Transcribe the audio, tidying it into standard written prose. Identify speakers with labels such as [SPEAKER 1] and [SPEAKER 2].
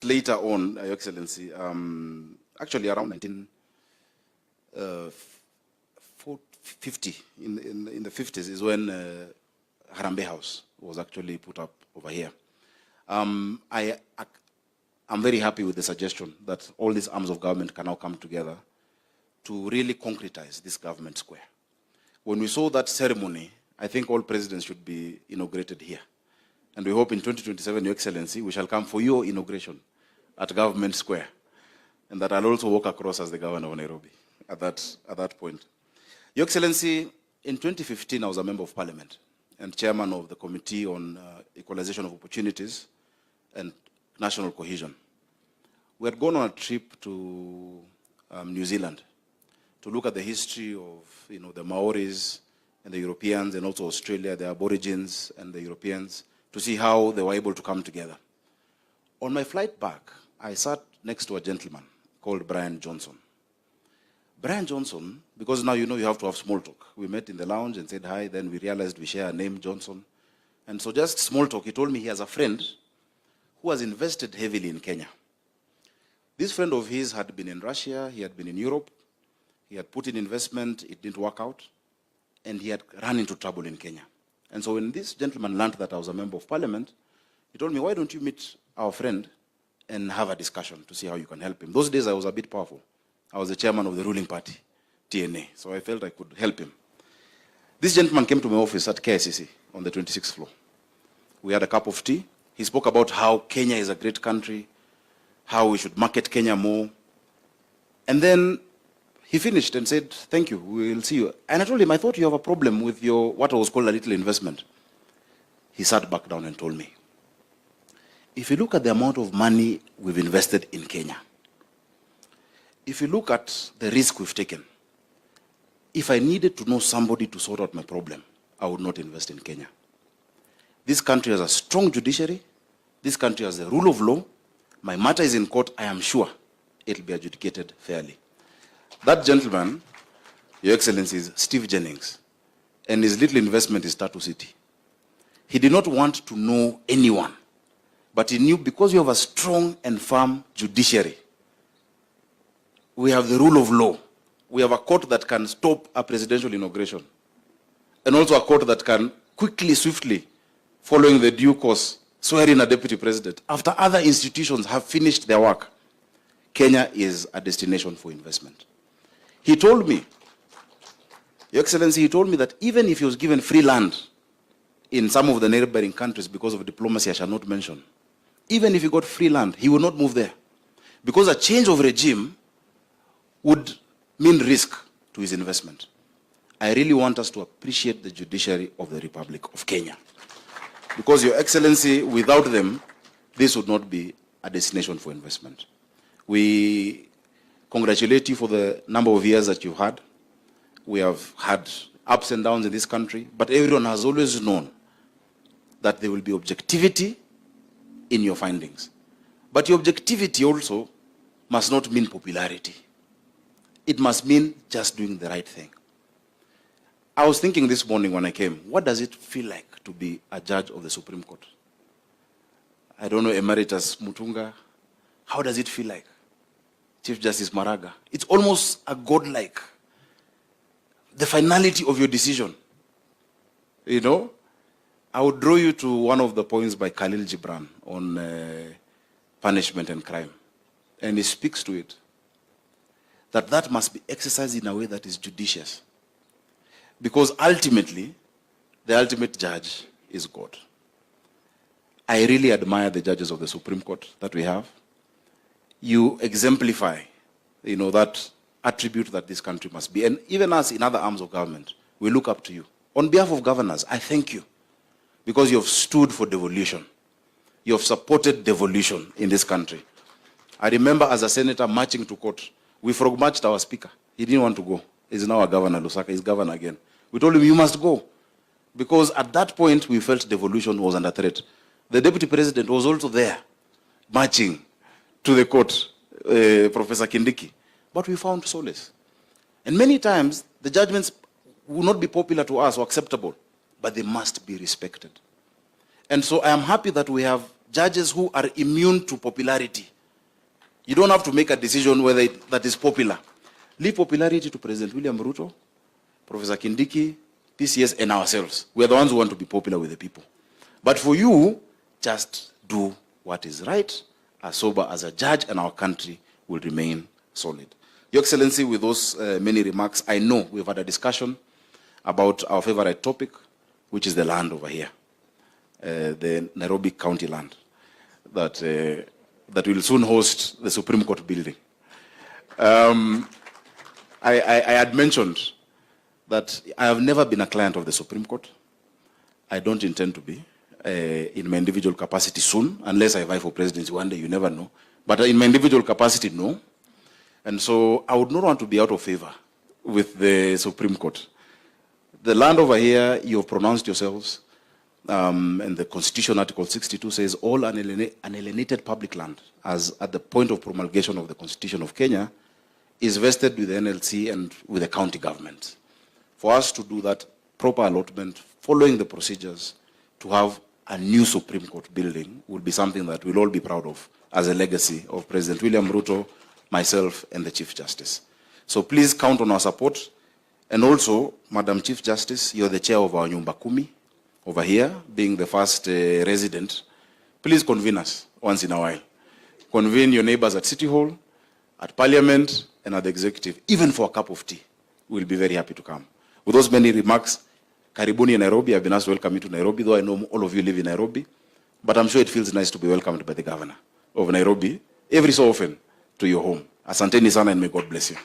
[SPEAKER 1] later on, Your Excellency, actually around 1950, in the 50s is when Harambee House was actually put up over here. I'm very happy with the suggestion that all these arms of government can now come together to really concretize this government square. When we saw that ceremony, I think all presidents should be inaugurated here. And we hope in 2027, Your Excellency, we shall come for your inauguration at Government Square. And that I'll also walk across as the governor of Nairobi at that point. Your Excellency, in 2015, I was a member of parliament and chairman of the Committee on Equalization of Opportunities and National Cohesion. We had gone on a trip to New Zealand to look at the history of the Maoris and the Europeans, and also Australia, the Aborigines and the Europeans, to see how they were able to come together. On my flight back, I sat next to a gentleman called Brian Johnson. Brian Johnson, because now you have to have small talk. We met in the lounge and said hi, then we realized we share a name, Johnson. And so just small talk, he told me he has a friend who has invested heavily in Kenya. This friend of his had been in Russia, he had been in Europe, he had put in investment, it didn't work out, and he had run into trouble in Kenya. And so when this gentleman learned that I was a member of parliament, he told me, why don't you meet our friend and have a discussion to see how you can help him. Those days I was a bit powerful. I was the chairman of the ruling party, TNA, so I felt I could help him. This gentleman came to my office at KICC on the 26th floor. We had a cup of tea. He spoke about how Kenya is a great country, how we should market Kenya more. And then he finished and said, thank you, we will see you. And I told him, I thought you have a problem with your, what was called a little investment. He sat back down and told me, if you look at the amount of money we've invested in Kenya, if you look at the risk we've taken, if I needed to know somebody to sort out my problem, I would not invest in Kenya. This country has a strong judiciary. This country has the rule of law. My matter is in court. I am sure it will be adjudicated fairly. That gentleman, Your Excellency, is Steve Jennings, and his little investment is Tatu City. He did not want to know anyone, but he knew because we have a strong and firm judiciary, we have the rule of law, we have a court that can stop a presidential inauguration, and also a court that can quickly, swiftly, following the due course, swear in a deputy president. After other institutions have finished their work, Kenya is a destination for investment. He told me, Your Excellency, he told me that even if he was given free land in some of the neighboring countries because of diplomacy I shall not mention, even if he got free land, he would not move there. Because a change of regime would mean risk to his investment. I really want us to appreciate the judiciary of the Republic of Kenya. Because, Your Excellency, without them, this would not be a destination for investment. We congratulate you for the number of years that you've had. We have had ups and downs in this country, but everyone has always known that there will be objectivity in your findings. But your objectivity also must not mean popularity. It must mean just doing the right thing. I was thinking this morning when I came, what does it feel like to be a judge of the Supreme Court? I don't know, Emeritus Mutunga, how does it feel like? Chief Justice Maraga. It's almost a godlike, the finality of your decision. I would draw you to one of the points by Khalil Gibran on punishment and crime. And he speaks to it, that must be exercised in a way that is judicious. Because ultimately, the ultimate judge is God. I really admire the judges of the Supreme Court that we have. You exemplify, that attribute that this country must be. And even us in other arms of government, we look up to you. On behalf of governors, I thank you because you have stood for devolution. You have supported devolution in this country. I remember as a senator marching to court, we frog marched our speaker. He didn't want to go. He's now a governor, Lusaka, he's governor again. We told him, you must go. Because at that point, we felt devolution was under threat. The deputy president was also there, marching to the court, Professor Kindiki. But we found solace. And many times, the judgments will not be popular to us or acceptable, but they must be respected. And so I am happy that we have judges who are immune to popularity. You don't have to make a decision whether that is popular. Leave popularity to President William Ruto, Professor Kindiki, PCS, and ourselves. We are the ones who want to be popular with the people. But for you, just do what is right, as sober as a judge, and our country will remain solid. Your Excellency, with those many remarks, I know we've had a discussion about our favorite topic, which is the land over here, the Nairobi County land, that will soon host the Supreme Court building. I had mentioned that I have never been a client of the Supreme Court. I don't intend to be in my individual capacity soon, unless I vie for presidency one day, you never know. But in my individual capacity, no. And so I would not want to be out of favor with the Supreme Court. The land over here, you have pronounced yourselves, and the Constitution, Article 62, says all unalienated public land, as at the point of promulgation of the Constitution of Kenya, is vested with the NLC and with the county government. For us to do that proper allotment, following the procedures, to have a new Supreme Court building would be something that we'll all be proud of as a legacy of President William Ruto, myself, and the Chief Justice. So please count on our support. And also, Madam Chief Justice, you're the chair of our Nyumba Kumi over here, being the first resident. Please convene us once in a while. Convene your neighbors at City Hall, at Parliament, and at the Executive, even for a cup of tea. We'll be very happy to come. With those many remarks, Karibuni in Nairobi. I've been asked to welcome you to Nairobi, though I know all of you live in Nairobi. But I'm sure it feels nice to be welcomed by the governor of Nairobi every so often to your home. Asanteni sana, and may God bless you.